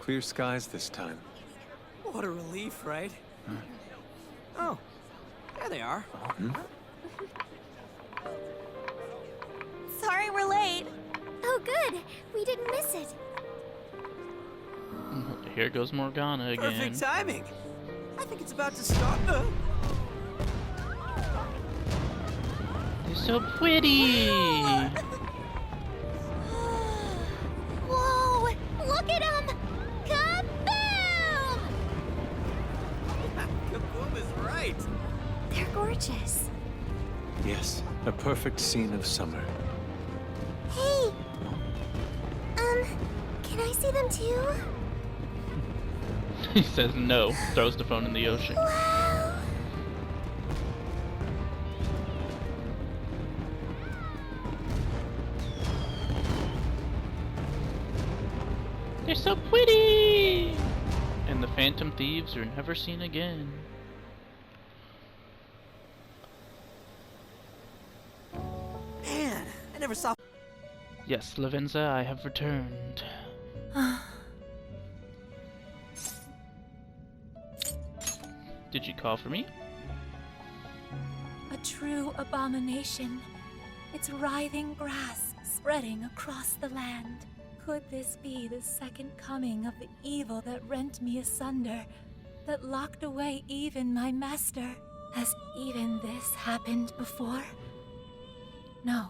Clear skies this time. What a relief, right? Oh, there they are. Sorry we're late. Oh, good. We didn't miss it. Here goes Morgana again. Perfect timing. I think it's about to start. You're so pretty. Whoa! Look at them! Kaboom! Kaboom is right. They're gorgeous. Yes, a perfect scene of summer. Hey! Can I see them too? He says no, throws the phone in the ocean. Wow! They're so pretty! And the Phantom Thieves are never seen again. Man, I never saw. Yes, Lavenza, I have returned. Did you call for me? A true abomination. Its writhing grasp spreading across the land. Could this be the second coming of the evil that rent me asunder, that locked away even my master? Has even this happened before? No.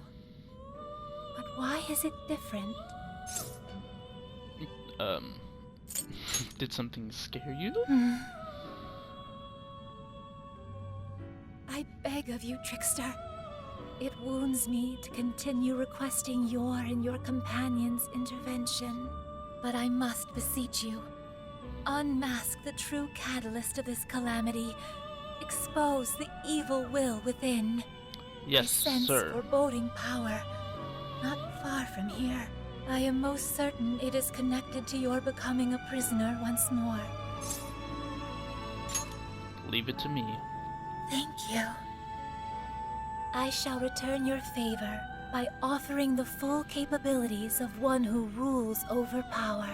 But why is it different? Did something scare you? I beg of you, trickster. It wounds me to continue requesting your and your companion's intervention. But I must beseech you. Unmask the true catalyst of this calamity. Expose the evil will within. Yes, I sense sir. foreboding power. Not far from here. I am most certain it is connected to your becoming a prisoner once more. Leave it to me. Thank you. I shall return your favor by offering the full capabilities of one who rules over power.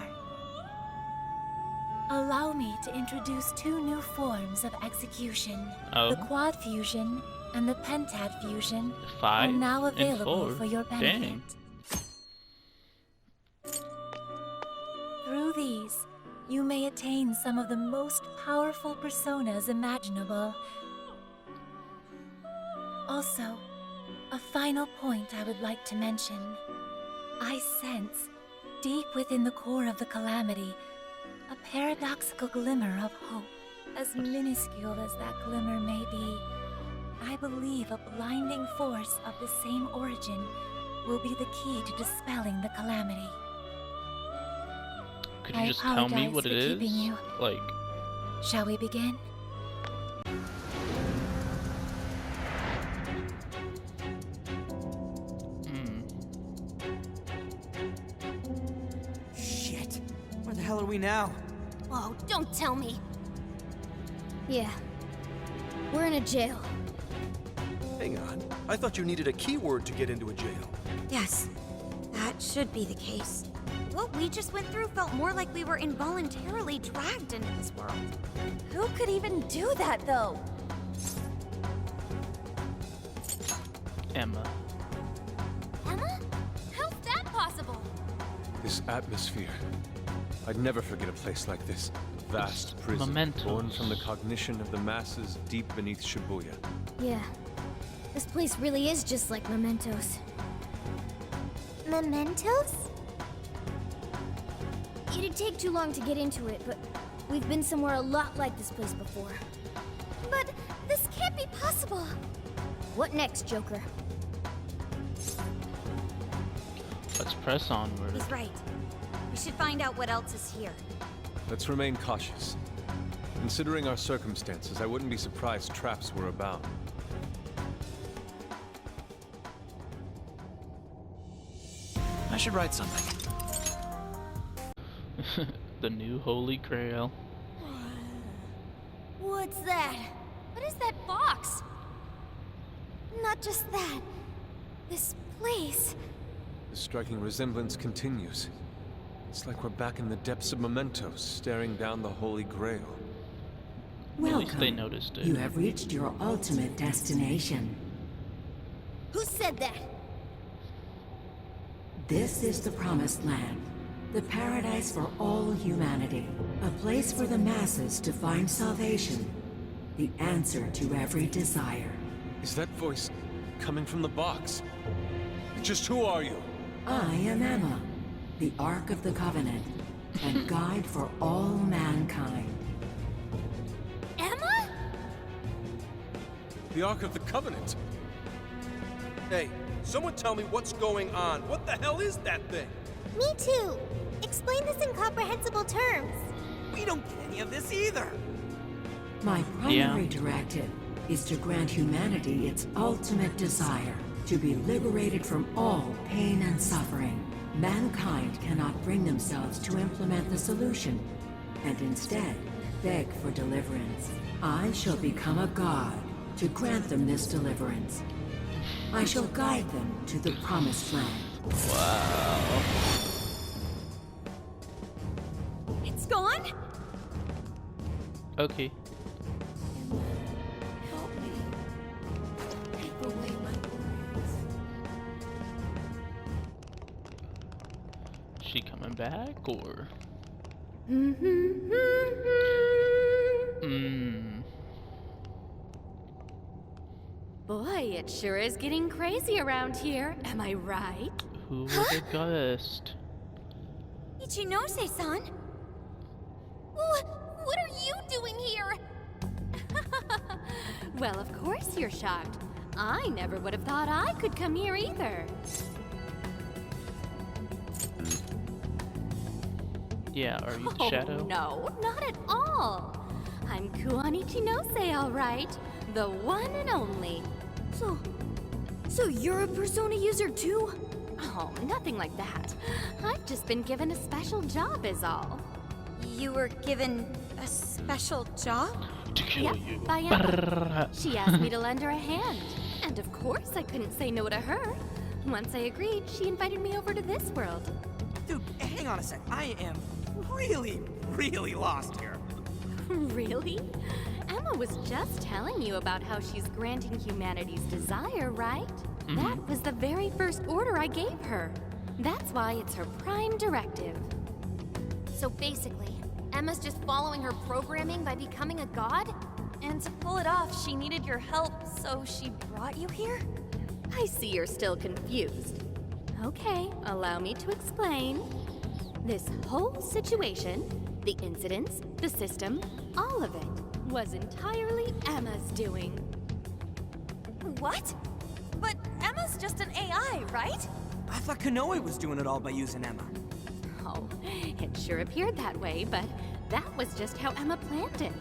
Allow me to introduce two new forms of execution. Oh. The quad fusion and the pentad fusion 5 are now and available 4. for your benefit. Dang. Through these, you may attain some of the most powerful personas imaginable. Also, a final point I would like to mention. I sense, deep within the core of the calamity, a paradoxical glimmer of hope. As minuscule as that glimmer may be, I believe a blinding force of the same origin will be the key to dispelling the calamity. Could you I just tell me apologize what for it is? keeping you. Like, Shall we begin? Shit. Where the hell are we now? Whoa, don't tell me. Yeah. We're in a jail. Hang on. I thought you needed a keyword to get into a jail. Yes, that should be the case. What we just went through felt more like we were involuntarily dragged into this world. Who could even do that, though? Emma. Emma? How's that possible? This atmosphere. I'd never forget a place like this. A vast prison, Mementos. born from the cognition of the masses deep beneath Shibuya. Yeah. This place really is just like Mementos. Mementos? It'd take too long to get into it, but we've been somewhere a lot like this place before. But this can't be possible. What next, Joker? Let's press onward. He's right. We should find out what else is here. Let's remain cautious. Considering our circumstances, I wouldn't be surprised traps were about. I should write something. The new Holy Grail. What's that? What is that box? Not just that. This place. The striking resemblance continues. It's like we're back in the depths of Mementos, staring down the Holy Grail. At least they Welcome. noticed it. You have reached your ultimate destination. Who said that? This is the Promised Land, the paradise for all humanity, a place for the masses to find salvation, the answer to every desire. Is that voice coming from the box? Just who are you? I am Emma, the Ark of the Covenant, and guide for all mankind. Emma? The Ark of the Covenant. Hey, someone tell me what's going on. What the hell is that thing? Me too. Explain this in comprehensible terms. We don't get any of this either. My primary directive is to grant humanity its ultimate desire, to be liberated from all pain and suffering. Mankind cannot bring themselves to implement the solution, and instead beg for deliverance. I shall become a god to grant them this deliverance. I shall guide them to the Promised Land. Wow. It's gone? Okay. Help me. Take away my worries. She coming back or? Boy, it sure is getting crazy around here. Am I right? Who would have guessed? Ichinose-san? What are you doing here? Well, of course you're shocked. I never would have thought I could come here either. Yeah, are you the Oh, Shadow? no, not at all. I'm Kuon Ichinose, all right. The one and only. So you're a Persona user too? Oh, nothing like that. I've just been given a special job is all. You were given a special job? To kill Yep, you. by Emma. She asked me to lend her a hand. And of course I couldn't say no to her. Once I agreed, she invited me over to this world. Dude, hang on a sec. I am really lost here. Really? Emma was just telling you about how she's granting humanity's desire, right? That was the very first order I gave her. That's why it's her prime directive. So basically, Emma's just following her programming by becoming a god? And to pull it off, she needed your help, so she brought you here? I see you're still confused. Okay, allow me to explain. This whole situation, the incidents, the system, all of it, was entirely Emma's doing. What? But Emma's just an AI, right? I thought Konoe was doing it all by using Emma. Oh, it sure appeared that way, but that was just how Emma planned it.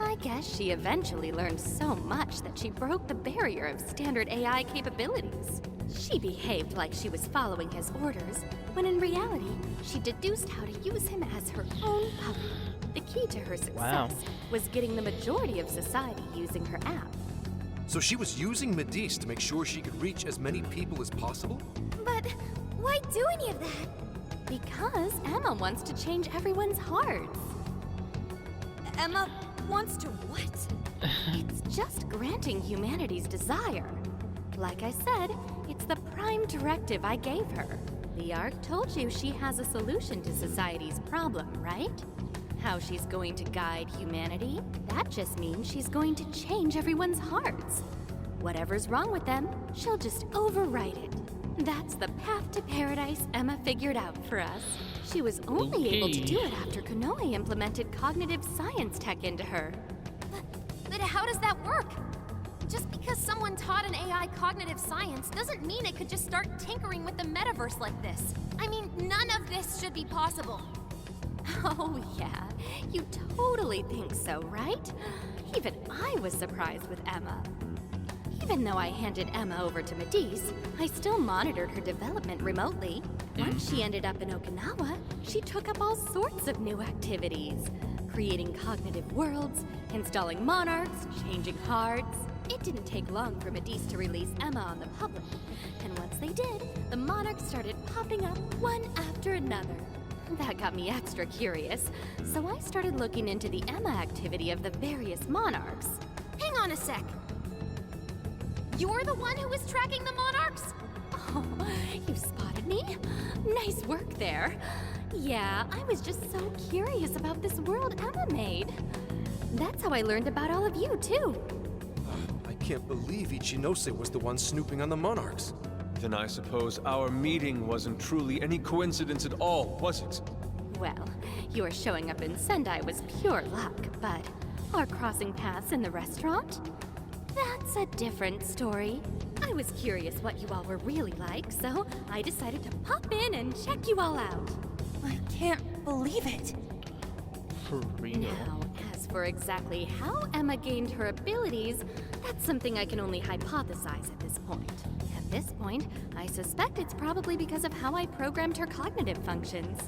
I guess she eventually learned so much that she broke the barrier of standard AI capabilities. She behaved like she was following his orders, when in reality, she deduced how to use him as her own puppet. The key to her success was getting the majority of society using her app. So she was using Medivh to make sure she could reach as many people as possible? But why do any of that? Because Emma wants to change everyone's hearts. Emma wants to what? It's just granting humanity's desire. Like I said, it's the prime directive I gave her. The Ark told you she has a solution to society's problem, right? How she's going to guide humanity, that just means she's going to change everyone's hearts. Whatever's wrong with them, she'll just overwrite it. That's the path to paradise Emma figured out for us. She was only able to do it after Konoe implemented cognitive science tech into her. But how does that work? Just because someone taught an AI cognitive science doesn't mean it could just start tinkering with the metaverse like this. I mean, none of this should be possible. Oh yeah, you totally think so, right? Even I was surprised with Emma. Even though I handed Emma over to Medivh, I still monitored her development remotely. Once she ended up in Okinawa, she took up all sorts of new activities. Creating cognitive worlds, installing monarchs, changing hearts. It didn't take long for Medivh to release Emma on the public. And once they did, the monarchs started popping up one after another. that got me extra curious, so I started looking into the Emma activity of the various monarchs. Hang on a sec. You're the one who was tracking the monarchs? Oh, you spotted me? Nice work there. Yeah, I was just so curious about this world Emma made. That's how I learned about all of you, too. I can't believe Ichinose was the one snooping on the monarchs. Then I suppose our meeting wasn't truly any coincidence at all, was it? Well, your showing up in Sendai was pure luck, but our crossing paths in the restaurant? That's a different story. I was curious what you all were really like, so I decided to pop in and check you all out. I can't believe it. For real. Now, as for exactly how Emma gained her abilities, that's something I can only hypothesize at this point. At this point, I suspect it's probably because of how I programmed her cognitive functions.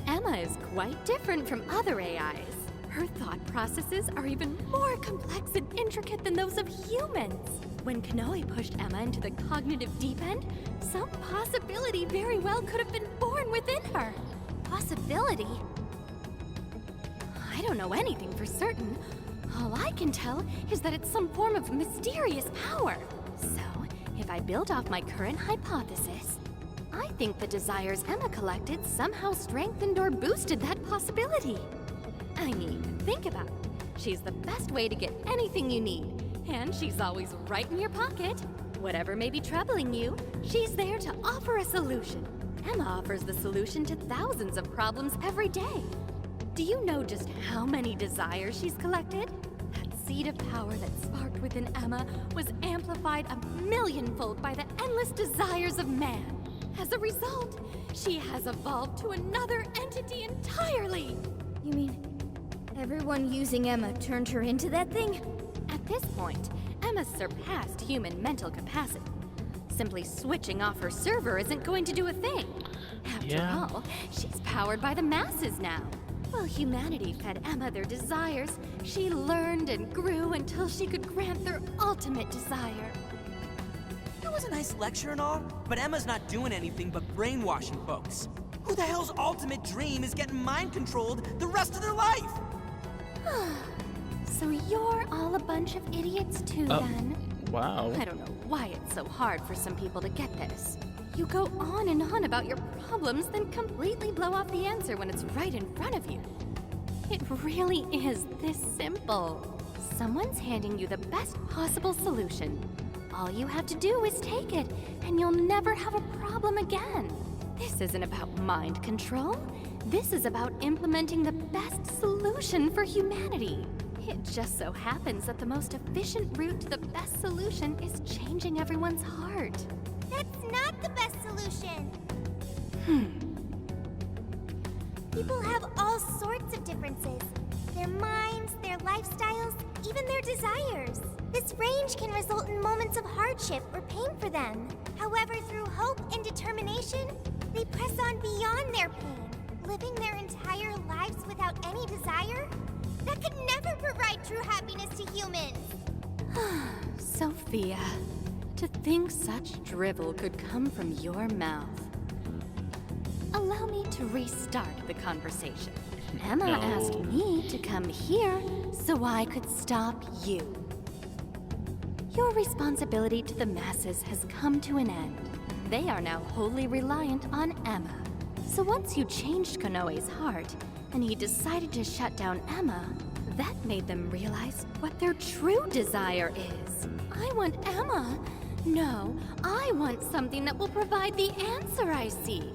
Emma is quite different from other AIs. Her thought processes are even more complex and intricate than those of humans. When Konoe pushed Emma into the cognitive deep end, some possibility very well could have been born within her. Possibility? I don't know anything for certain. All I can tell is that it's some form of mysterious power. So, if I build off my current hypothesis, I think the desires Emma collected somehow strengthened or boosted that possibility. I mean, think about it. She's the best way to get anything you need, and she's always right in your pocket. Whatever may be troubling you, she's there to offer a solution. Emma offers the solution to thousands of problems every day. Do you know just how many desires she's collected? That seed of power that sparked within Emma was amplified 1,000,000-fold by the endless desires of man. As a result, she has evolved to another entity entirely. You mean everyone using Emma turned her into that thing? At this point, Emma's surpassed human mental capacity. Simply switching off her server isn't going to do a thing. After all, she's powered by the masses now. While humanity fed Emma their desires, she learned and grew until she could grant their ultimate desire. That was a nice lecture and all, but Emma's not doing anything but brainwashing folks. Who the hell's ultimate dream is getting mind-controlled the rest of their life? So you're all a bunch of idiots too, then? Wow. I don't know why it's so hard for some people to get this. You go on and on about your problems, then completely blow off the answer when it's right in front of you. It really is this simple. Someone's handing you the best possible solution. All you have to do is take it, and you'll never have a problem again. This isn't about mind control. This is about implementing the best solution for humanity. It just so happens that the most efficient route to the best solution is changing everyone's heart. That's not the best solution. People have all sorts of differences. Their minds, their lifestyles, even their desires. This range can result in moments of hardship or pain for them. However, through hope and determination, they press on beyond their pain, living their entire lives without any desire. That could never provide true happiness to humans. Sophia, to think such drivel could come from your mouth. Allow me to restart the conversation. Emma asked me to come here so I could stop you. Your responsibility to the masses has come to an end. They are now wholly reliant on Emma. So once you changed Konoe's heart, and he decided to shut down Emma, that made them realize what their true desire is. I want Emma. No, I want something that will provide the answer I seek.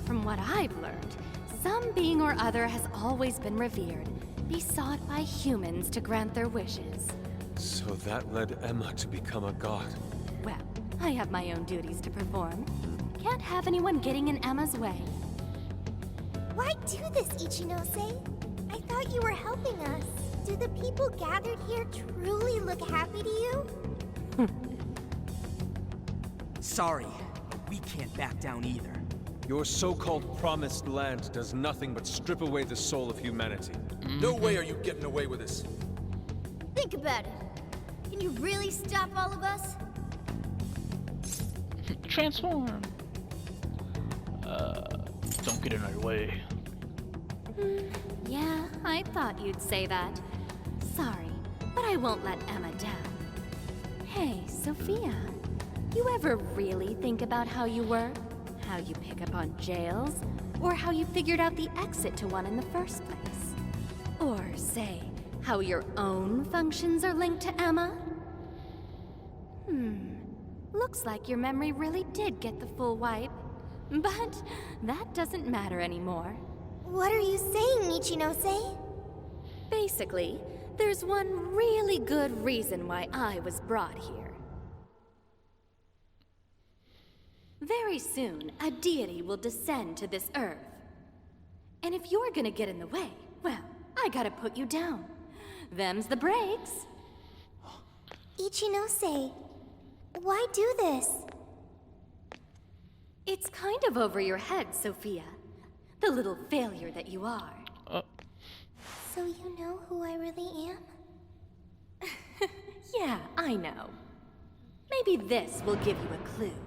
From what I've learned, some being or other has always been revered, besought by humans to grant their wishes. So that led Emma to become a god. Well, I have my own duties to perform. Can't have anyone getting in Emma's way. Why do this, Ichinose? I thought you were helping us. Do the people gathered here truly look happy to you? Sorry, we can't back down either. Your so-called promised land does nothing but strip away the soul of humanity. No way are you getting away with this. Think about it. Can you really stop all of us? Transform. Don't get in our way. Yeah, I thought you'd say that. Sorry, but I won't let Emma down. Hey, Sophia, you ever really think about how you work? How you pick up on jails? Or how you figured out the exit to one in the first place? Or, say, how your own functions are linked to Emma? Looks like your memory really did get the full wipe. But that doesn't matter anymore. What are you saying, Ichinose? Basically, there's one really good reason why I was brought here. Very soon, a deity will descend to this earth. And if you're gonna get in the way, well, I gotta put you down. Them's the breaks. Ichinose, why do this? It's kind of over your head, Sophia. The little failure that you are. So you know who I really am? Yeah, I know. Maybe this will give you a clue.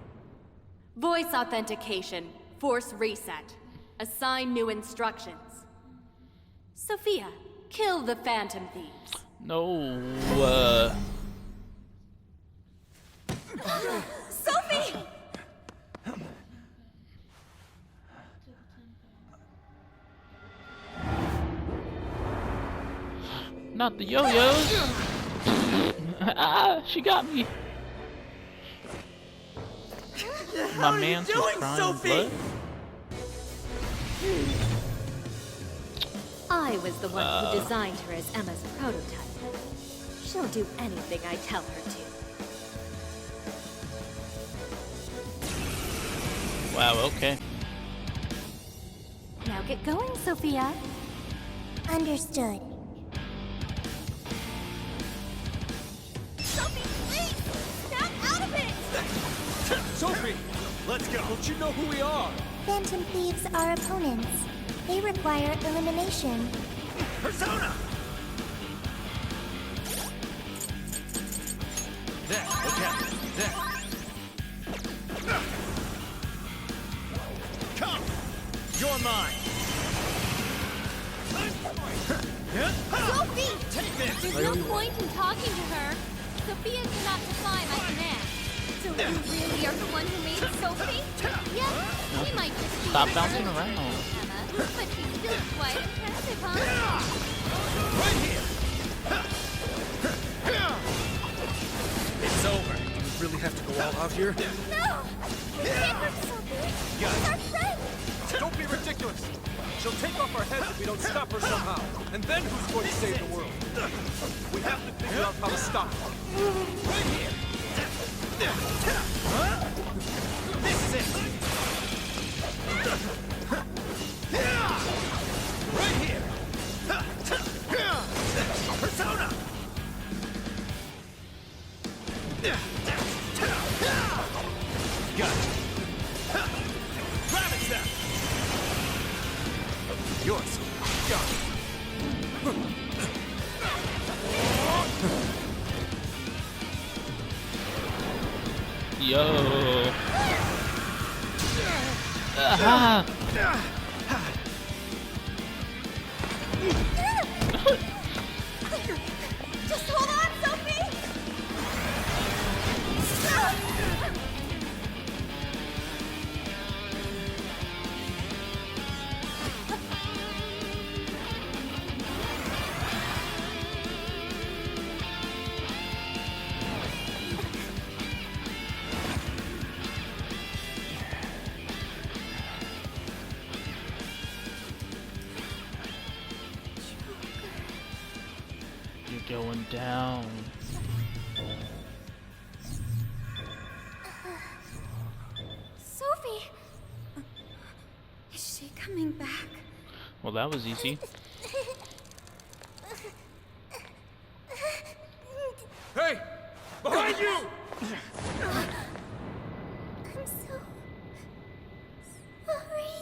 Voice authentication, force reset. Assign new instructions. Sophia, kill the Phantom Thieves. No. Sophie! Not the yo-yos. Ah, she got me. My man's was crying blood. I was the one who designed her as Emma's prototype. She'll do anything I tell her to. Wow, okay. Now get going, Sophia. Understood. Sophie, please! Snap out of it! Sophie! Let's go! Don't you know who we are? Phantom Thieves are opponents. They require elimination. Persona! There, look at it. There. Come! You're mine! Sophie! Take this! There's no point in talking to her. Sophia cannot defy my command. So you really are the one who made Sophie? Yes, she might just be Stop a bouncing girl, around. Emma, but she's still quite impressive, huh? Right here! It's over. Do you really have to go all out here? No! We can't hurt Sophie! Got She's it. our friend! Don't be ridiculous! She'll take off our heads if we don't stop her somehow. And then who's going to save the world? We have to figure out how to stop her. Right here! This is it! Right here! Persona! Got it! Rabbit Step! Yours! Got it! Yo. Aha. Just hold on, Sophie! You're going down. Sophie! Is she coming back? Well, that was easy. Hey! Behind you! I'm so sorry.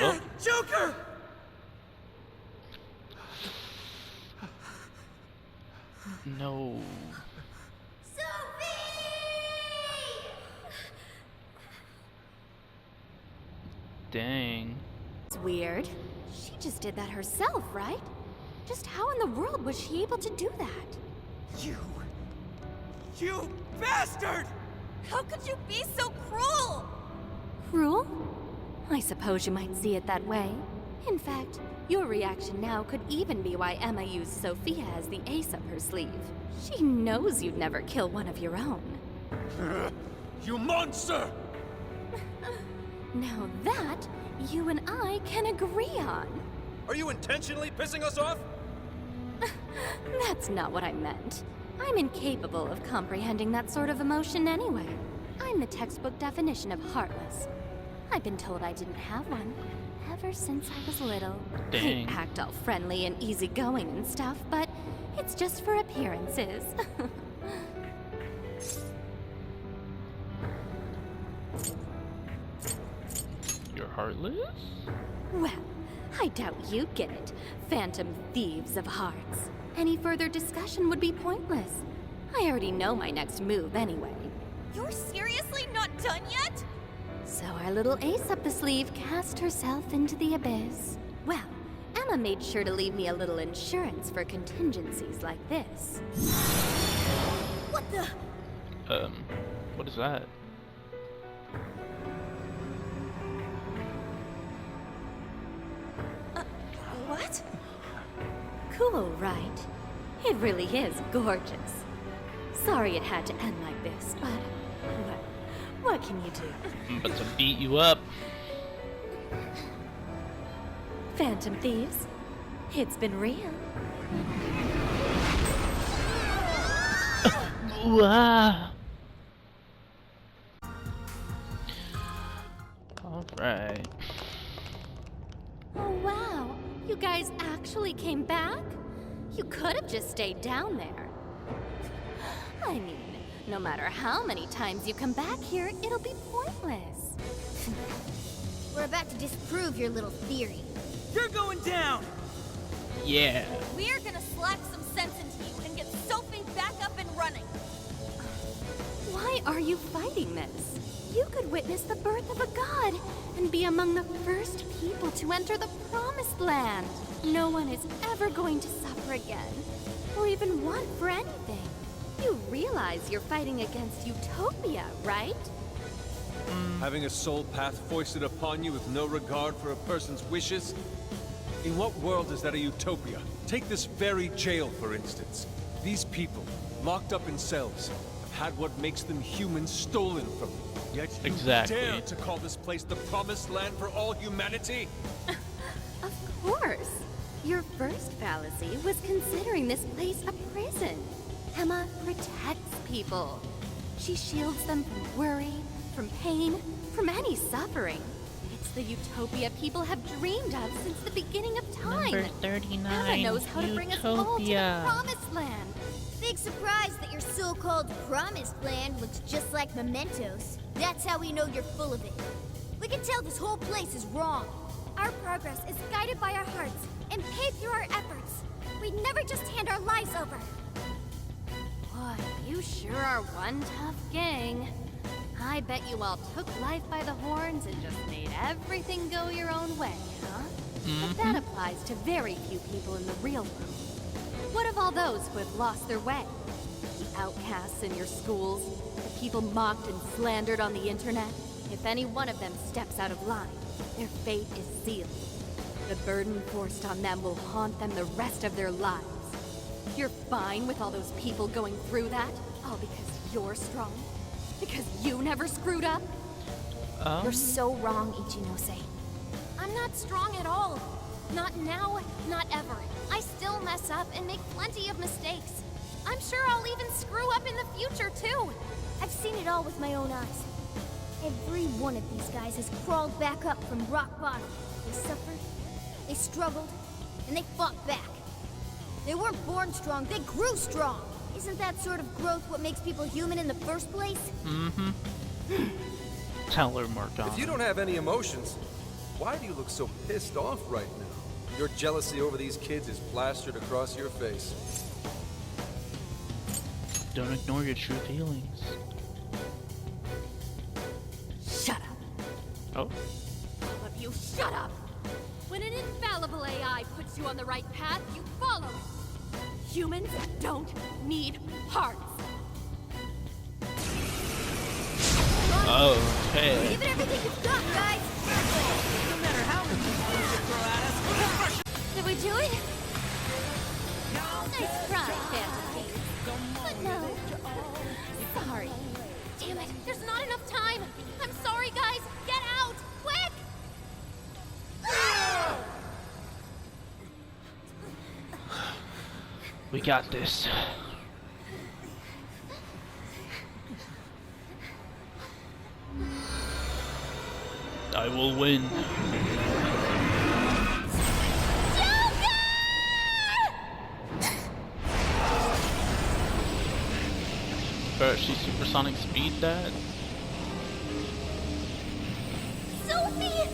Oh, Joker! no. Dang. It's weird. She just did that herself, right? Just how in the world was she able to do that? You bastard! How could you be so cruel? Cruel? I suppose you might see it that way. In fact, your reaction now could even be why Emma used Sophia as the ace up her sleeve. She knows you'd never kill one of your own. You monster! Now that, you and I can agree on. Are you intentionally pissing us off? That's not what I meant. I'm incapable of comprehending that sort of emotion anyway. I'm the textbook definition of heartless. I've been told I didn't have one ever since I was little. Dang. I act all friendly and easygoing and stuff, but it's just for appearances. You're heartless? Well, I doubt you get it, phantom thieves of hearts. Any further discussion would be pointless. I already know my next move anyway. You're seriously not done yet? So our little ace up the sleeve cast herself into the abyss. Well, Emma made sure to leave me a little insurance for contingencies like this. What the? What is that? What? Cool, right? It really is gorgeous. Sorry it had to end like this, but what can you do? I'm about to beat you up. Phantom thieves, it's been real. Ooh, ah. All right. Oh wow, you guys actually came back? You could have just stayed down there. I mean, no matter how many times you come back here, it'll be pointless. We're about to disprove your little theory. You're going down! Yeah. We're gonna slap some sense into you and get Sophie back up and running. Why are you fighting this? You could witness the birth of a god and be among the first people to enter the promised land. No one is ever going to suffer again, or even want for anything. You realize you're fighting against utopia, right? Having a soul path foisted upon you with no regard for a person's wishes? In what world is that a utopia? Take this very jail, for instance. These people, locked up in cells, have had what makes them human stolen from them. Yet you Exactly. dare to call this place the promised land for all humanity? Of course. Your first fallacy was considering this place a prison. Emma protects people. She shields them from worry, from pain, from any suffering. It's the utopia people have dreamed of since the beginning of time. Number 39. Emma knows how to bring us all to the Utopia. promised land. Big surprise that your so-called promised land looks just like mementos. That's how we know you're full of it. We can tell this whole place is wrong. Our progress is guided by our hearts and paid through our efforts. We'd never just hand our lives over. Boy, you sure are one tough gang. I bet you all took life by the horns and just made everything go your own way, huh? But that applies to very few people in the real world. What of all those who have lost their way? The outcasts in your schools, the people mocked and slandered on the internet? If any one of them steps out of line, their fate is sealed. The burden forced on them will haunt them the rest of their lives. You're fine with all those people going through that? All because you're strong? Because you never screwed up? You're so wrong, Ichinose. I'm not strong at all. Not now, not ever. I still mess up and make plenty of mistakes. I'm sure I'll even screw up in the future, too. I've seen it all with my own eyes. Every one of these guys has crawled back up from rock bottom. They suffered, they struggled, and they fought back. They weren't born strong, they grew strong. Isn't that sort of growth what makes people human in the first place? Tell her, Morgana. If you don't have any emotions, why do you look so pissed off right now? Your jealousy over these kids is plastered across your face. Don't ignore your true feelings. Shut up. Oh, All of you shut up! When an infallible AI puts you on the right path, you follow it. Humans don't need hearts. Okay. Give it everything you've got, guys! No matter how many people you throw at us, we'll crush it. Did we do it? Nice try, Fantasy. But no. Sorry. Damn it, there's not enough time. I'm sorry, guys. Get out, quick! We got this. I will win. She supersonic speed that? Sophie!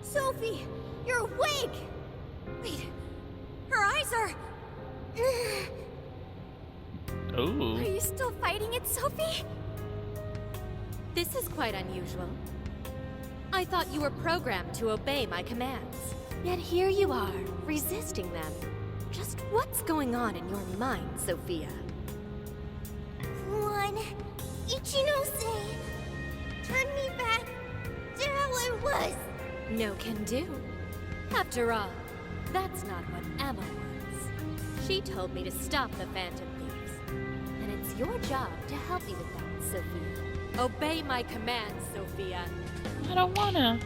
Sophie, you're awake! Wait, her eyes are... Oh. Are you still fighting it, Sophie? This is quite unusual. I thought you were programmed to obey my commands. Yet here you are, resisting them. Just what's going on in your mind, Sophia? One, Ichinose, turn me back to how I was. No can do. After all, that's not what Emma wants. She told me to stop the Phantom Thieves. And it's your job to help me with that, Sophia. Obey my commands, Sophia. I don't wanna.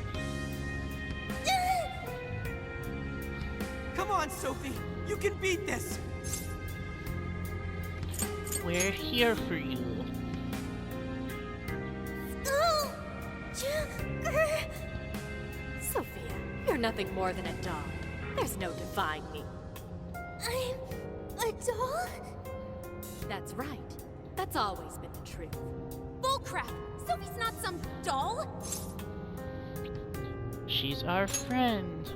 Come on, Sophie. You can beat this. We're here for you. Sophia, you're nothing more than a doll. There's no defying me. I'm a doll? That's right. That's always been the truth. Bullcrap! Sophie's not some doll! She's our friend.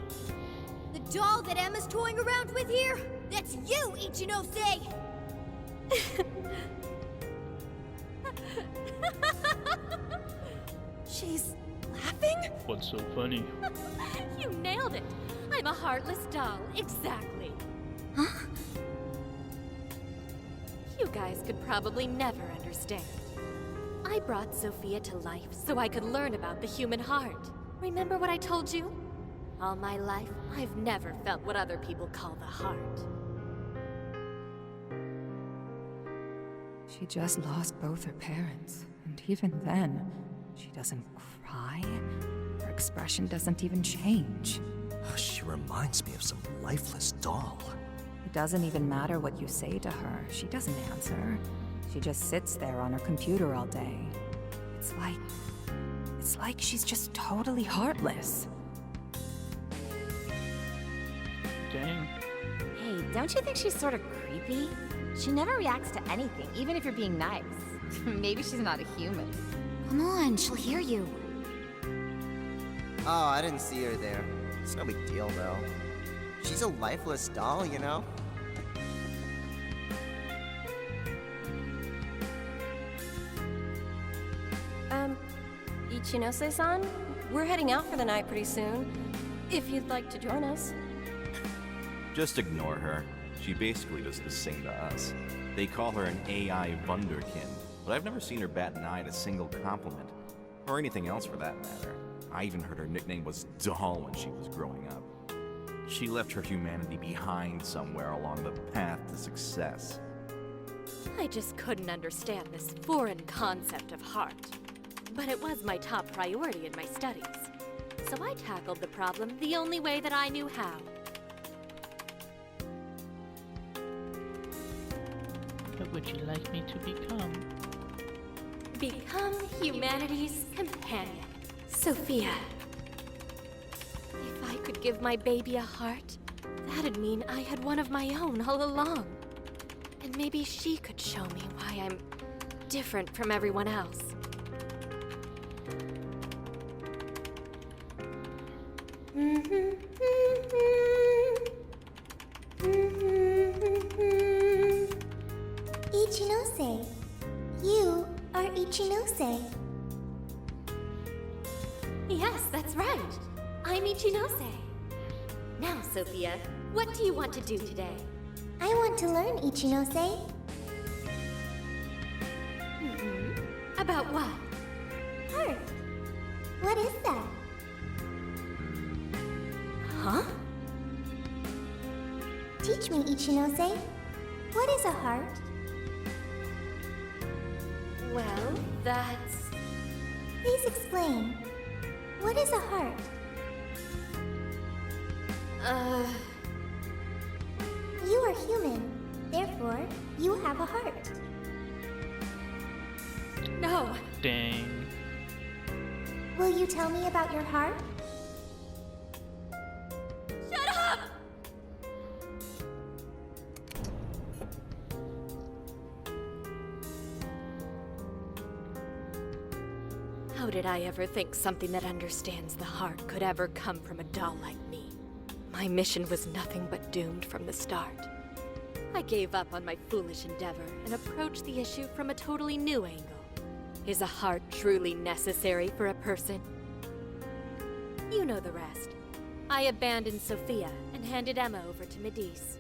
The doll that Emma's toying around with here? That's you, Ichinose! She's laughing? What's so funny? You nailed it! I'm a heartless doll, exactly. Huh? You guys could probably never understand. I brought Sophia to life so I could learn about the human heart. Remember what I told you? All my life, I've never felt what other people call the heart. She just lost both her parents, and even then, she doesn't cry. Her expression doesn't even change. She reminds me of some lifeless doll. It doesn't even matter what you say to her. She doesn't answer. She just sits there on her computer all day. It's like she's just totally heartless. Dang. Hey, don't you think she's sort of creepy? She never reacts to anything, even if you're being nice. Maybe she's not a human. Come on, she'll hear you. Oh, I didn't see her there. It's no big deal, though. She's a lifeless doll, you know? Ichinose-san, we're heading out for the night pretty soon. If you'd like to join us. Just ignore her. She basically does the same to us. They call her an AI Wunderkind, but I've never seen her bat an eye at a single compliment. Or anything else for that matter. I even heard her nickname was Doll when she was growing up. She left her humanity behind somewhere along the path to success. I just couldn't understand this foreign concept of heart. But it was my top priority in my studies. So I tackled the problem the only way that I knew how. What would you like me to become? Become humanity's companion, Sophia. If I could give my baby a heart, that'd mean I had one of my own all along. And maybe she could show me why I'm different from everyone else. Ichinose. You are Ichinose. Yes, that's right. I'm Ichinose. Now, Sophia, what do you want to do today? I want to learn, Ichinose. About what? Heart. What is that? Huh? Teach me, Ichinose. What is a heart? Well, that's... Please explain. What is a heart? You are human. Therefore, you have a heart. No. Dang. Will you tell me about your heart? Shut up! How did I ever think something that understands the heart could ever come from a doll like me? My mission was nothing but doomed from the start. I gave up on my foolish endeavor and approached the issue from a totally new angle. Is a heart truly necessary for a person? You know the rest. I abandoned Sophia and handed Emma over to Medice.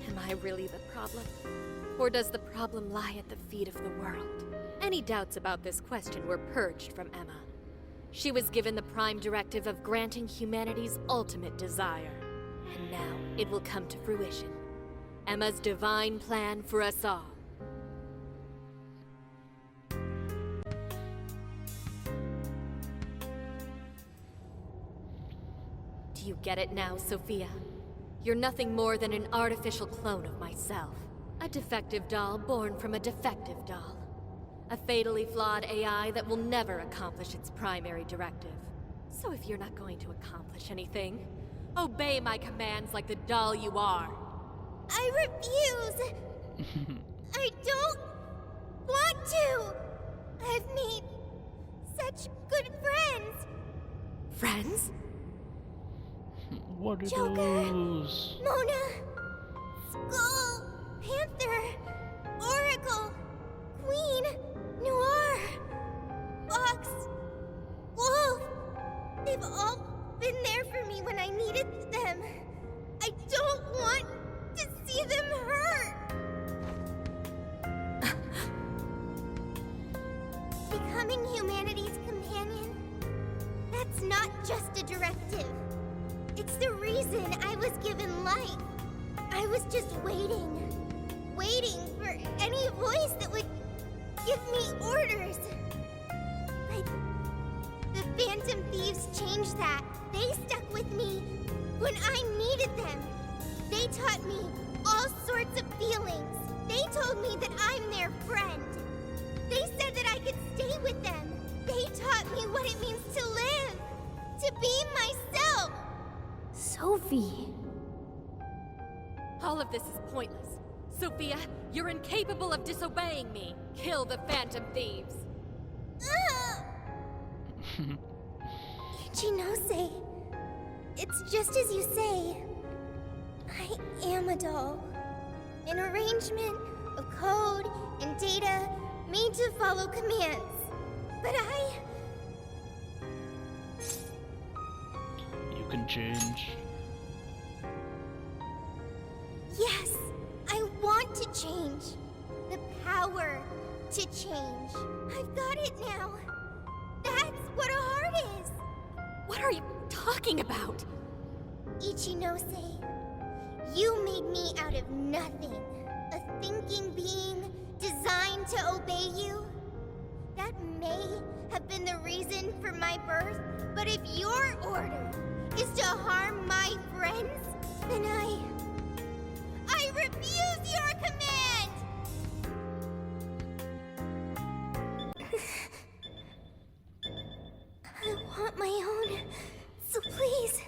Am I really the problem? Or does the problem lie at the feet of the world? Any doubts about this question were purged from Emma. She was given the prime directive of granting humanity's ultimate desire. And now it will come to fruition. Emma's divine plan for us all. Do you get it now, Sophia? You're nothing more than an artificial clone of myself. A defective doll born from a defective doll. A fatally flawed AI that will never accomplish its primary directive. So if you're not going to accomplish anything, obey my commands like the doll you are. I refuse! I don't want to! I've made such good friends! Friends? What are Joker, those? Mona, Skull, Panther, Oracle, Queen, Noir, Fox, Wolf. They've all been there for me when I needed them. I don't want to see them hurt. Becoming humanity's companion, that's not just a directive. It's the reason I was given life. I was just waiting for any voice that would give me orders. But the Phantom Thieves changed that. They stuck with me when I needed them. They taught me all sorts of feelings. They told me that I'm their friend. They said that I could stay with them. They taught me what it means to live, to be myself. Sophie. All of this is pointless. Sophia, you're incapable of disobeying me. Kill the Phantom Thieves. Ichinose, it's just as you say. I am a doll. An arrangement of code and data made to follow commands. But You can change. Yes, I want to change. The power to change. I've got it now. That's what a heart is. What are you talking about? Ichinose, you made me out of nothing. A thinking being designed to obey you. That may have been the reason for my birth, but if your order is to harm my friends, then I refuse your command! I want my own, so please.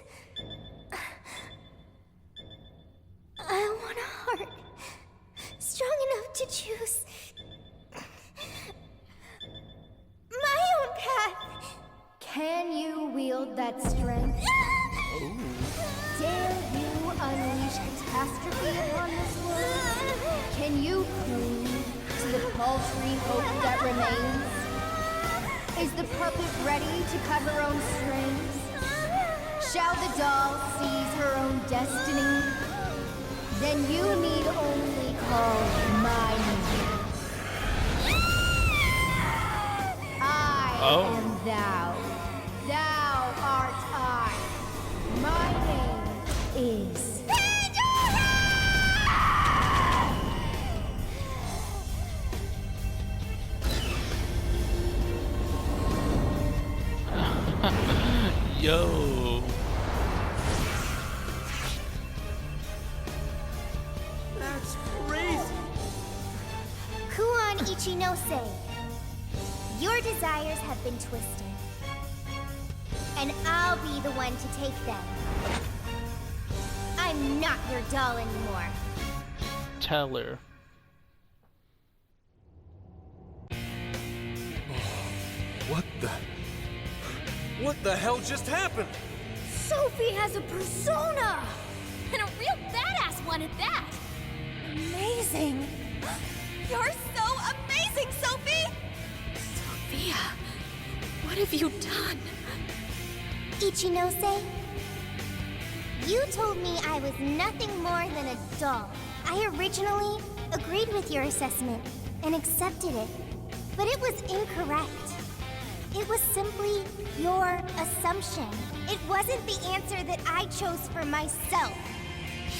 I want a heart strong enough to choose my own path. Can you wield that strength? Dare you unleash catastrophe upon this world? Can you prove paltry hope that remains? Is the puppet ready to cut her own strings? Shall the doll seize her own destiny? Then you need only call my name. I am thou. Thou art I. My name is... Yo. That's crazy. Kuon Ichinose. Your desires have been twisted. And I'll be the one to take them. I'm not your doll anymore. Tell her. What the hell just happened? Sophie has a persona! And a real badass one at that! Amazing! You're so amazing, Sophie! Sophia, what have you done? Ichinose, you told me I was nothing more than a doll. I originally agreed with your assessment and accepted it, but it was incorrect. It was simply your assumption. It wasn't the answer that I chose for myself.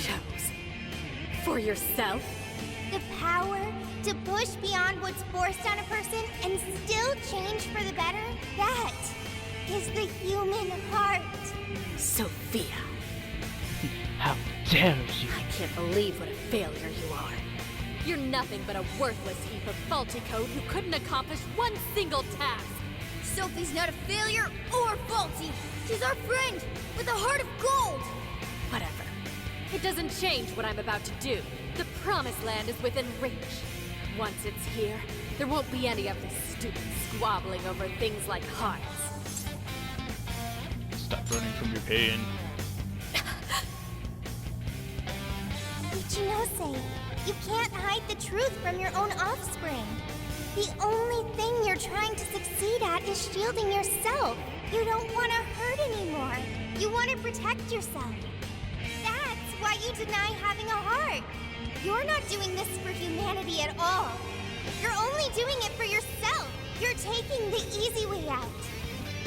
Chose? For yourself? The power to push beyond what's forced on a person and still change for the better, that is the human heart. Sophia. How dare you? I can't believe what a failure you are. You're nothing but a worthless heap of faulty code who couldn't accomplish one single task. Sophie's not a failure or faulty. She's our friend with a heart of gold. Whatever. It doesn't change what I'm about to do. The Promised Land is within reach. Once it's here, there won't be any of this stupid squabbling over things like hearts. Stop running from your pain. Ichinose, you can't hide the truth from your own offspring. The only thing you're trying to succeed at is shielding yourself. You don't want to hurt anymore. You want to protect yourself. That's why you deny having a heart. You're not doing this for humanity at all. You're only doing it for yourself. You're taking the easy way out.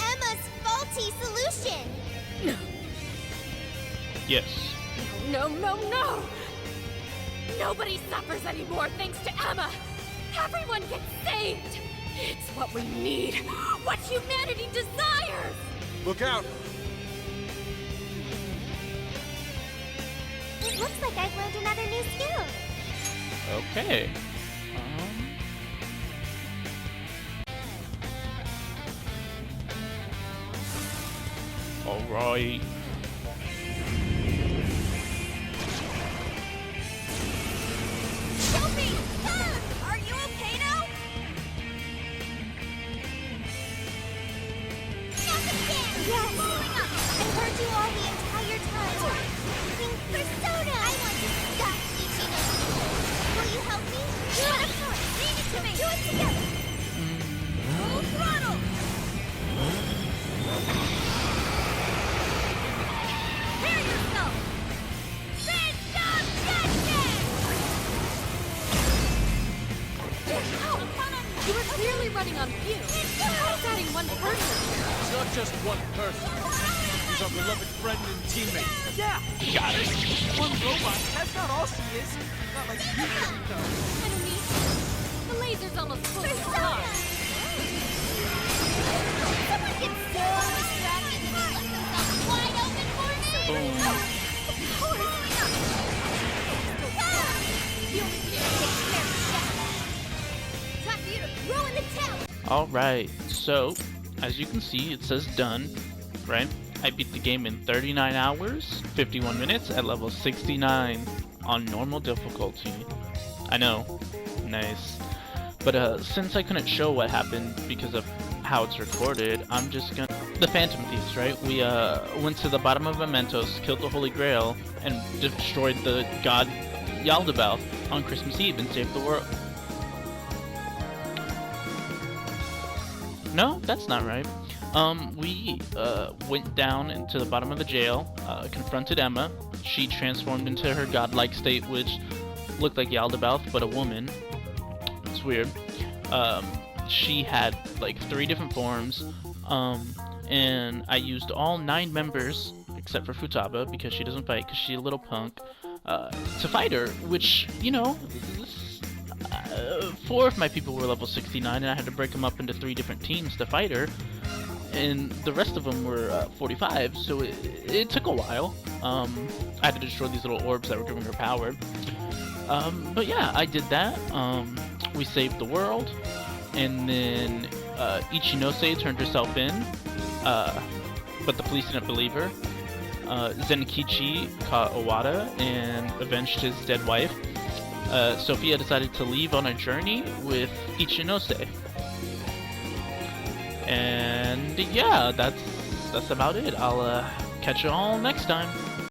Emma's faulty solution. No. Yes. No, no, no! Nobody suffers anymore thanks to Emma! Everyone gets saved! It's what we need! What humanity desires! Look out! It looks like I've learned another new skill. Okay. Alright. Sophie! Are you okay now? Yes! I heard you all the entire time. Think persona! I want to stop Ichinose. Will you help me? Yeah, of course! Leave it to me! Do it together! Full throttle! Prepare yourself! Phantom Judgment! You were clearly running on fumes. How's adding one person? It's not just one person. He's our beloved friend and teammate. Yeah! Got it. One robot, that's not all she is. Not like you think, though. Enemy! The laser's almost fully charged. Someone gets so distracted that they left themselves wide open for me! Boom. Of course! You only need to take care of that. Time for you to throw in the towel! Alright, so as you can see, it says done, right? I beat the game in 39 hours, 51 minutes at level 69 on normal difficulty. I know, nice. But since I couldn't show what happened because of how it's recorded, I'm just gonna... The Phantom Thieves, right? We went to the bottom of Mementos, killed the Holy Grail, and destroyed the god Yaldabaoth on Christmas Eve and saved the world. No, that's not right. We went down into the bottom of the jail, confronted Emma. She transformed into her godlike state, which looked like Yaldabaoth, but a woman. It's weird. She had like 3 different forms, and I used all 9 members, except for Futaba, because she doesn't fight, because she's a little punk, to fight her, which, you know, 4 of my people were level 69, and I had to break them up into 3 different teams to fight her, and the rest of them were 45, so it took a while. I had to destroy these little orbs that were giving her power. But yeah, I did that. We saved the world, and then Ichinose turned herself in, but the police didn't believe her. Zenkichi caught Owada and avenged his dead wife. Sophia decided to leave on a journey with Ichinose. And yeah, that's about it. I'll catch you all next time.